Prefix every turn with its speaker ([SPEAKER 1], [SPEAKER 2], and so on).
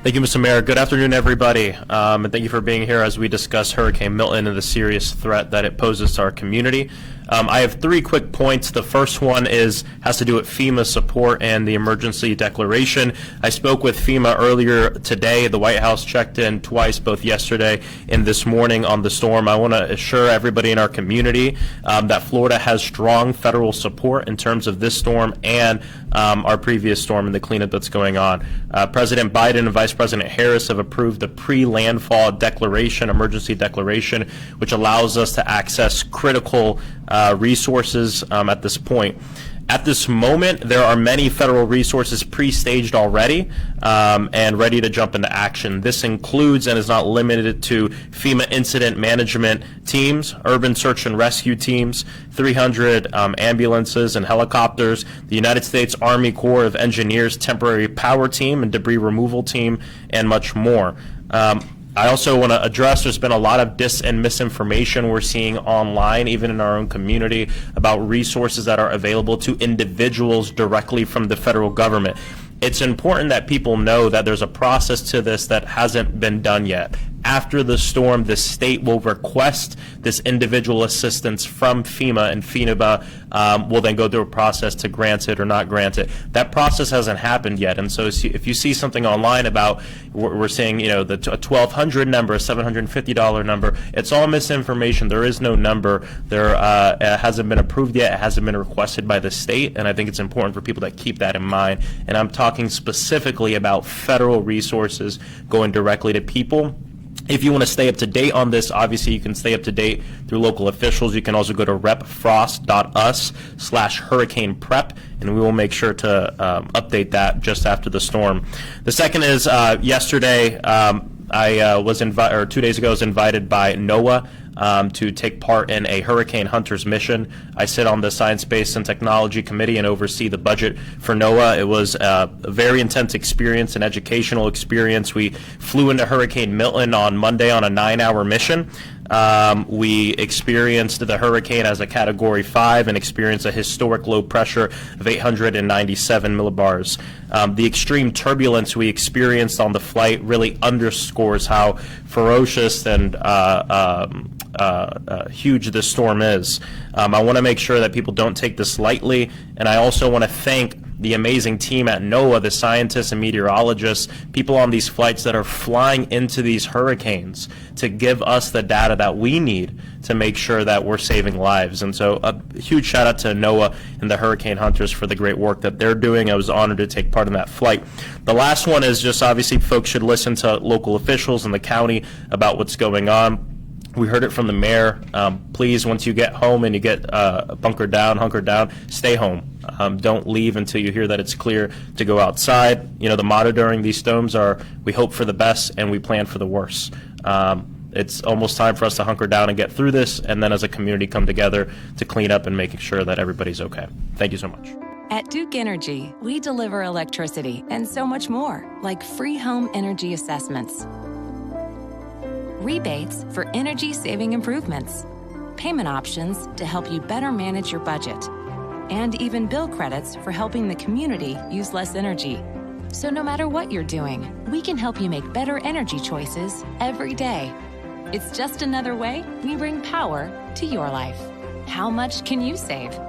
[SPEAKER 1] Thank you, Mr. Mayor. Good afternoon, everybody, and thank you for being here as we discuss Hurricane Milton and the serious threat that it poses to our community. I have 3 quick points. The first one has to do with FEMA support and the emergency declaration. I spoke with FEMA earlier today. The White House checked in twice, both yesterday and this morning, on the storm. I want to assure everybody in our community that Florida has strong federal support in terms of this storm and our previous storm and the cleanup that's going on. President Biden and Vice President Harris have approved the pre-landfall declaration, emergency declaration, which allows us to access critical resources at this point. At this moment, there are many federal resources pre-staged already and ready to jump into action. This includes and is not limited to FEMA incident management teams, urban search and rescue teams, 300 ambulances and helicopters, the United States Army Corps of Engineers temporary power team and debris removal team, and much more. I also want to address there's been a lot of dis and misinformation we're seeing online, even in our own community, about resources that are available to individuals directly from the federal government. It's important that people know that there's a process to this that hasn't been done yet. After the storm, the state will request this individual assistance from FEMA, and FEMA will then go through a process to grant it or not grant it. That process hasn't happened yet, and so if you see something online about we're saying, a $1,200 number, a $750 number, it's all misinformation. There is no number. It hasn't been approved yet. It hasn't been requested by the state, and I think it's important for people to keep that in mind. And I'm talking specifically about federal resources going directly to people. If you want to stay up to date on this, obviously you can stay up to date through local officials. You can also go to repfrost.us/hurricane-prep, and we will make sure to update that just after the storm. The second is yesterday I was 2 days ago, I was invited by NOAA to take part in a hurricane hunters mission. I sit on the Science, Space, and Technology Committee and oversee the budget for NOAA. It was a very intense experience, an educational experience. We flew into Hurricane Milton on Monday on a 9-hour mission. We experienced the hurricane as a Category 5 and experienced a historic low pressure of 897 millibars. The extreme turbulence we experienced on the flight really underscores how ferocious and huge this storm is. I want to make sure that people don't take this lightly, and I also want to thank the amazing team at NOAA, the scientists and meteorologists, people on these flights that are flying into these hurricanes to give us the data that we need to make sure that we're saving lives. And so a huge shout out to NOAA and the hurricane hunters for the great work that they're doing. I was honored to take part in that flight. The last one is just obviously folks should listen to local officials in the county about what's going on. We heard it from the mayor. Please, once you get home and you get hunkered down, stay home. Don't leave until you hear that it's clear to go outside. The motto during these storms are, we hope for the best and we plan for the worst. It's almost time for us to hunker down and get through this, and then as a community come together to clean up and making sure that everybody's okay. Thank you so much.
[SPEAKER 2] At Duke Energy, we deliver electricity and so much more, like free home energy assessments, rebates for energy-saving improvements, payment options to help you better manage your budget, and even bill credits for helping the community use less energy. So no matter what you're doing, we can help you make better energy choices every day. It's just another way we bring power to your life. How much can you save?